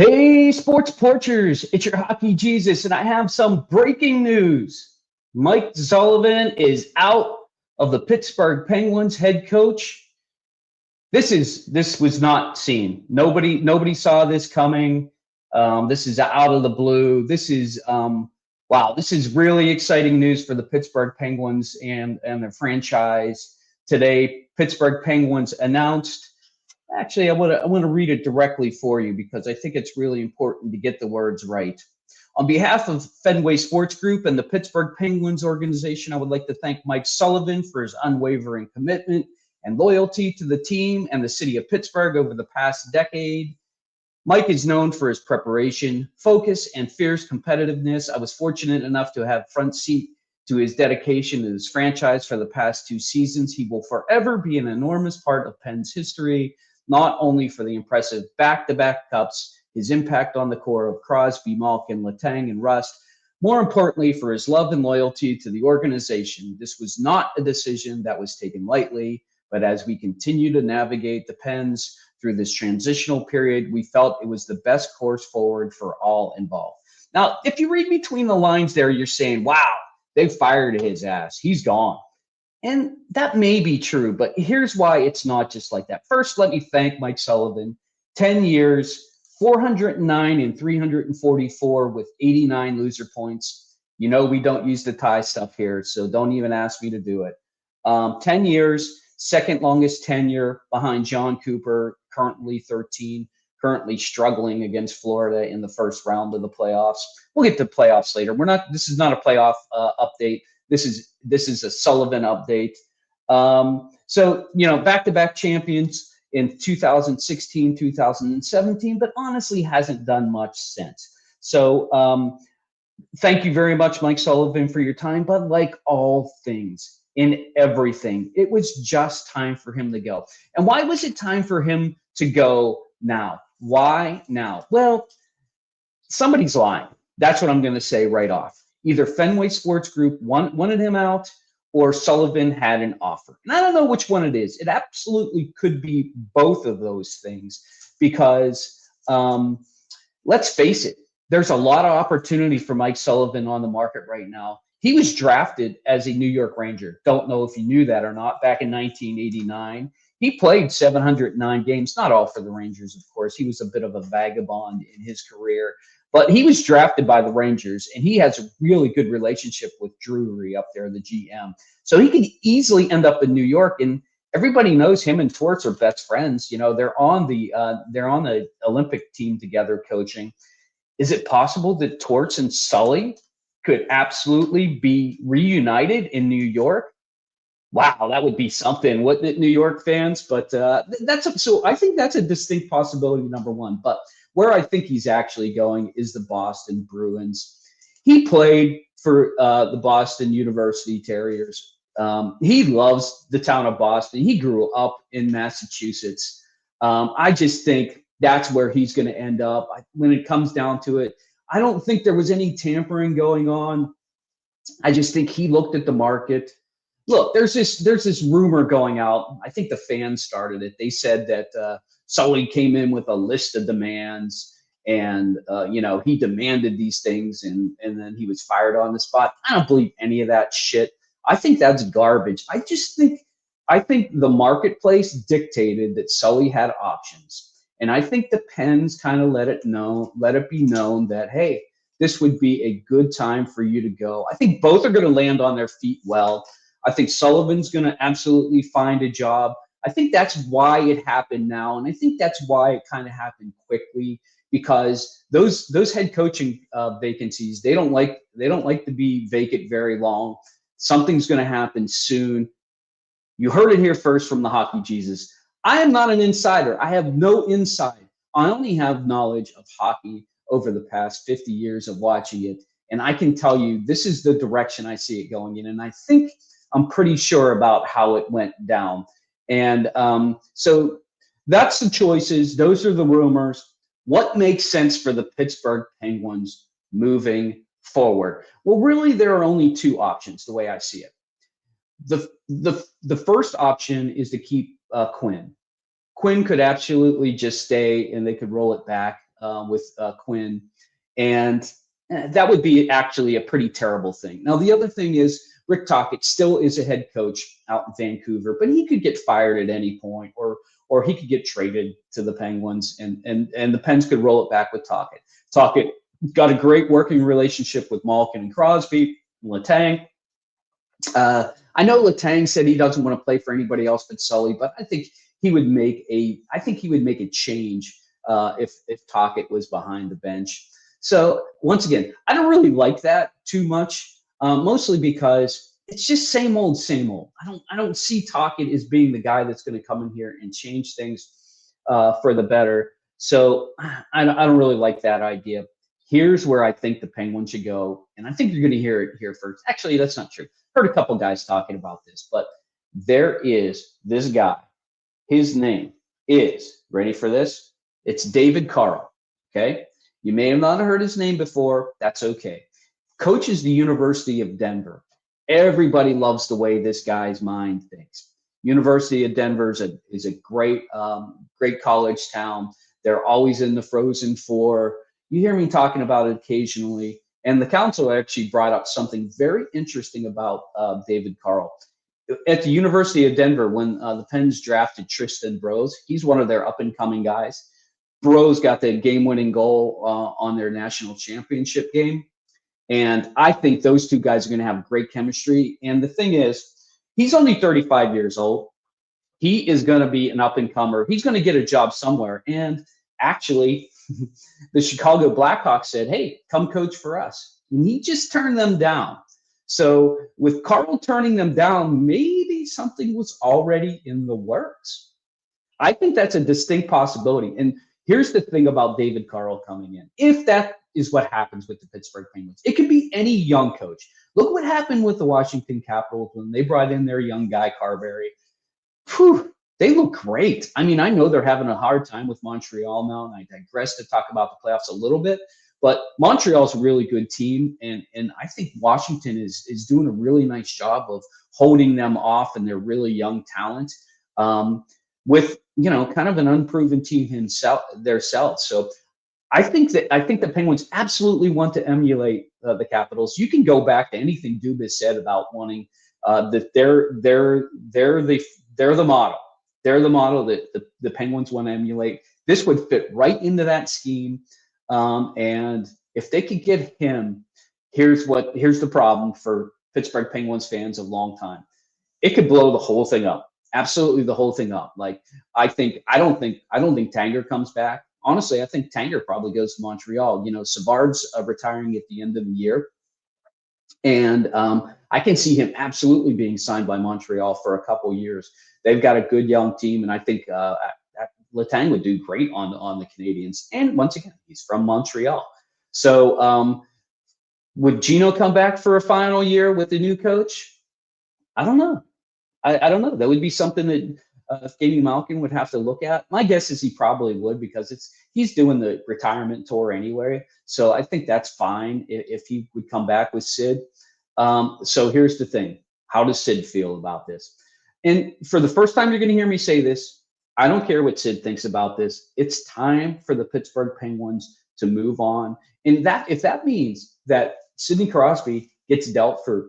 Hey, sports porchers, it's your hockey Jesus, and I have some breaking news. Mike Sullivan is out of the Pittsburgh Penguins head coach. This was not seen. Nobody saw this coming. This is out of the blue. This is wow. This is really exciting news for the Pittsburgh Penguins and their franchise. Today, Pittsburgh Penguins announced. Actually, I want to read it directly for you because I think it's really important to get the words right. On behalf of Fenway Sports Group and the Pittsburgh Penguins organization, I would like to thank Mike Sullivan for his unwavering commitment and loyalty to the team and the city of Pittsburgh over the past decade. Mike is known for his preparation, focus, and fierce competitiveness. I was fortunate enough to have front seat to his dedication to his franchise for the past 2 seasons. He will forever be an enormous part of Penn's history, not only for the impressive back-to-back cups, his impact on the core of Crosby, Malkin, Letang, and Rust, more importantly for his love and loyalty to the organization. This was not a decision that was taken lightly, but as we continue to navigate the Pens through this transitional period, we felt it was the best course forward for all involved. Now, if you read between the lines there, you're saying, wow, they fired his ass. He's gone. And that may be true, but here's why it's not just like that. First, let me thank Mike Sullivan. 10 years, 409 and 344 with 89 loser points. You know we don't use the tie stuff here, so don't even ask me to do it. 10 years, second longest tenure behind John Cooper, currently 13, currently struggling against Florida in the first round of the playoffs. We'll get to playoffs later. This is not a playoff update. This is a Sullivan update. So, back-to-back champions in 2016, 2017, but honestly hasn't done much since. So thank you very much, Mike Sullivan, for your time. But like all things, in everything, it was just time for him to go. And why was it time for him to go now? Why now? Well, somebody's lying. That's what I'm going to say right off. Either Fenway Sports Group wanted him out or Sullivan had an offer. And I don't know which one it is. It absolutely could be both of those things because let's face it, there's a lot of opportunity for Mike Sullivan on the market right now. He was drafted as a New York Ranger. Don't know if you knew that or not. Back in 1989, he played 709 games, not all for the Rangers, of course. He was a bit of a vagabond in his career. But he was drafted by the Rangers, and he has a really good relationship with Drury up there, the GM. So he could easily end up in New York, and everybody knows him and Torts are best friends. They're on the Olympic team together coaching. Is it possible that Torts and Sully could absolutely be reunited in New York? Wow, that would be something, wouldn't it, New York fans? But so I think that's a distinct possibility, number one. But where I think he's actually going is the Boston Bruins. He played for the Boston University Terriers. He loves the town of Boston. He grew up in Massachusetts. I just think that's where he's going to end up. When it comes down to it, I don't think there was any tampering going on. I just think he looked at the market. Look, there's this rumor going out. I think the fans started it. They said that Sully came in with a list of demands and, he demanded these things and then he was fired on the spot. I don't believe any of that shit. I think that's garbage. I think the marketplace dictated that Sully had options. And I think the Pens kind of let it be known that, hey, this would be a good time for you to go. I think both are going to land on their feet well. I think Sullivan's going to absolutely find a job. I think that's why it happened now, and I think that's why it kind of happened quickly because those head coaching vacancies they don't like to be vacant very long. Something's going to happen soon. You heard it here first from the Hockey Jesus. I am not an insider. I have no insight. I only have knowledge of hockey over the past 50 years of watching it, and I can tell you this is the direction I see it going in, and I think I'm pretty sure about how it went down. And so that's the choices. Those are the rumors. What makes sense for the Pittsburgh Penguins moving forward? Well, really, there are only two options, the way I see it. The first option is to keep Quinn. Quinn could absolutely just stay, and they could roll it back. with Quinn, and that would be actually a pretty terrible thing. Now, the other thing is Rick Tocchet still is a head coach out in Vancouver, but he could get fired at any point, or he could get traded to the Penguins, and the Pens could roll it back with Tocchet. Tocchet got a great working relationship with Malkin and Crosby, Letang. I know Letang said he doesn't want to play for anybody else but Sully, but I think he would make a change if Tocchet was behind the bench. So once again, I don't really like that too much, mostly because it's just same old, same old. I don't see Tocchet as being the guy that's going to come in here and change things for the better. So I don't really like that idea. Here's where I think the Penguins should go, and I think you're going to hear it here first. Actually, that's not true. Heard a couple guys talking about this, but there is this guy. His name is, ready for this? It's David Carl, okay? You may have not heard his name before. That's okay. Coaches the University of Denver. Everybody loves the way this guy's mind thinks. University of Denver is a great college town. They're always in the Frozen Four. You hear me talking about it occasionally. And the council actually brought up something very interesting about David Carl. At the University of Denver, when the Pens drafted Tristan Brose, he's one of their up-and-coming guys. Brose got the game-winning goal on their national championship game. And I think those two guys are going to have great chemistry. And the thing is, he's only 35 years old. He is going to be an up-and-comer. He's going to get a job somewhere. And actually, the Chicago Blackhawks said, hey, come coach for us. And he just turned them down. So with Carl turning them down, maybe something was already in the works. I think that's a distinct possibility. And here's the thing about David Carl coming in. If that is what happens with the Pittsburgh Penguins, it could be any young coach. Look what happened with the Washington Capitals when they brought in their young guy, Carberry. Whew, they look great. I mean, I know they're having a hard time with Montreal now, and I digress to talk about the playoffs a little bit. But Montreal's a really good team, and I think Washington is doing a really nice job of holding them off and their really young talent with, kind of an unproven team themselves. So I think the Penguins absolutely want to emulate the Capitals. You can go back to anything Dubas said about wanting that they're the model. They're the model that the Penguins want to emulate. This would fit right into that scheme. And if they could get him, here's the problem for Pittsburgh Penguins fans of long time. It could blow the whole thing up. Absolutely the whole thing up. Like, I don't think Tanger comes back. Honestly, I think Tanger probably goes to Montreal. Savard's retiring at the end of the year. And I can see him absolutely being signed by Montreal for a couple years. They've got a good young team, and I think Letang would do great on the Canadiens. And once again, he's from Montreal. So would Gino come back for a final year with the new coach? I don't know. I don't know. That would be something that Jamie Malkin would have to look at. My guess is he probably would, because he's doing the retirement tour anyway. So I think that's fine if he would come back with Sid. So here's the thing. How does Sid feel about this? And for the first time, you're going to hear me say this. I don't care what Sid thinks about this. It's time for the Pittsburgh Penguins to move on. And if that means that Sidney Crosby gets dealt for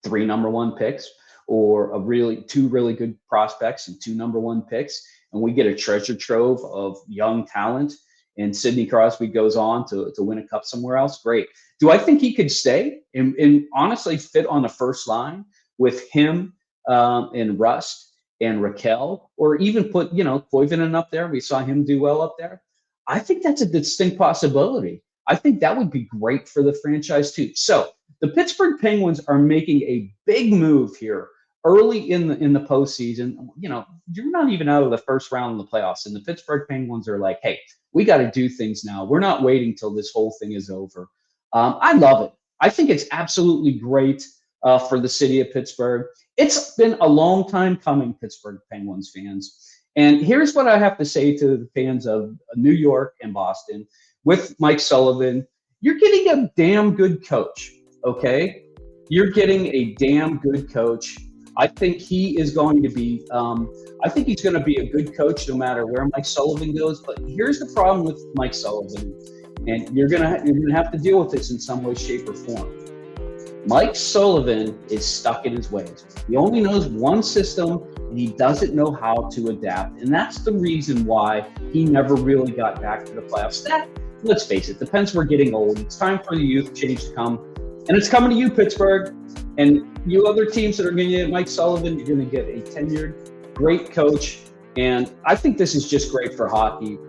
3 number 1 picks, or 2 really good prospects and 2 number 1 picks, and we get a treasure trove of young talent, and Sidney Crosby goes on to win a cup somewhere else, great. Do I think he could stay and honestly fit on the first line with him and Rust and Raquel, or even put, Koivunen up there? We saw him do well up there. I think that's a distinct possibility. I think that would be great for the franchise too. So the Pittsburgh Penguins are making a big move here early in the postseason. You're not even out of the first round of the playoffs, and the Pittsburgh Penguins are like, hey, we got to do things now. We're not waiting till this whole thing is over. I love it. I think it's absolutely great for the city of Pittsburgh. It's been a long time coming, Pittsburgh Penguins fans. And here's what I have to say to the fans of New York and Boston. With Mike Sullivan, you're getting a damn good coach, okay? You're getting a damn good coach. I think he is going to be. I think he's going to be a good coach no matter where Mike Sullivan goes. But here's the problem with Mike Sullivan, and you're gonna have to deal with this in some way, shape, or form. Mike Sullivan is stuck in his ways. He only knows one system, and he doesn't know how to adapt. And that's the reason why he never really got back to the playoffs. Let's face it, the Pens were getting old. It's time for the youth change to come. And it's coming to you, Pittsburgh. And you other teams that are going to get Mike Sullivan, you're going to get a tenured, great coach. And I think this is just great for hockey.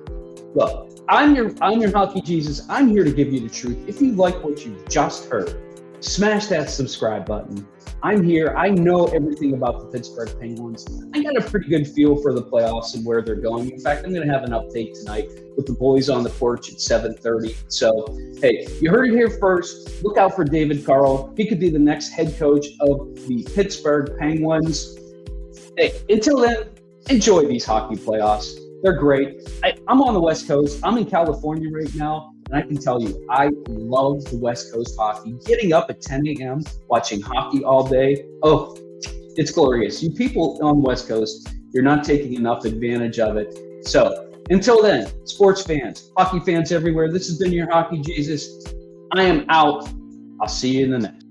Look, I'm your hockey Jesus. I'm here to give you the truth. If you like what you just heard, smash that subscribe button. I'm here. I know everything about the Pittsburgh Penguins. I got a pretty good feel for the playoffs and where they're going. In fact, I'm going to have an update tonight with the boys on the porch at 7:30. So, hey, you heard it here first. Look out for David Carl. He could be the next head coach of the Pittsburgh Penguins. Hey, until then, enjoy these hockey playoffs. They're great. I'm on the West Coast. I'm in California right now. And I can tell you, I love the West Coast hockey. Getting up at 10 a.m., watching hockey all day, oh, it's glorious. You people on the West Coast, you're not taking enough advantage of it. So until then, sports fans, hockey fans everywhere, this has been your Hockey Jesus. I am out. I'll see you in the next.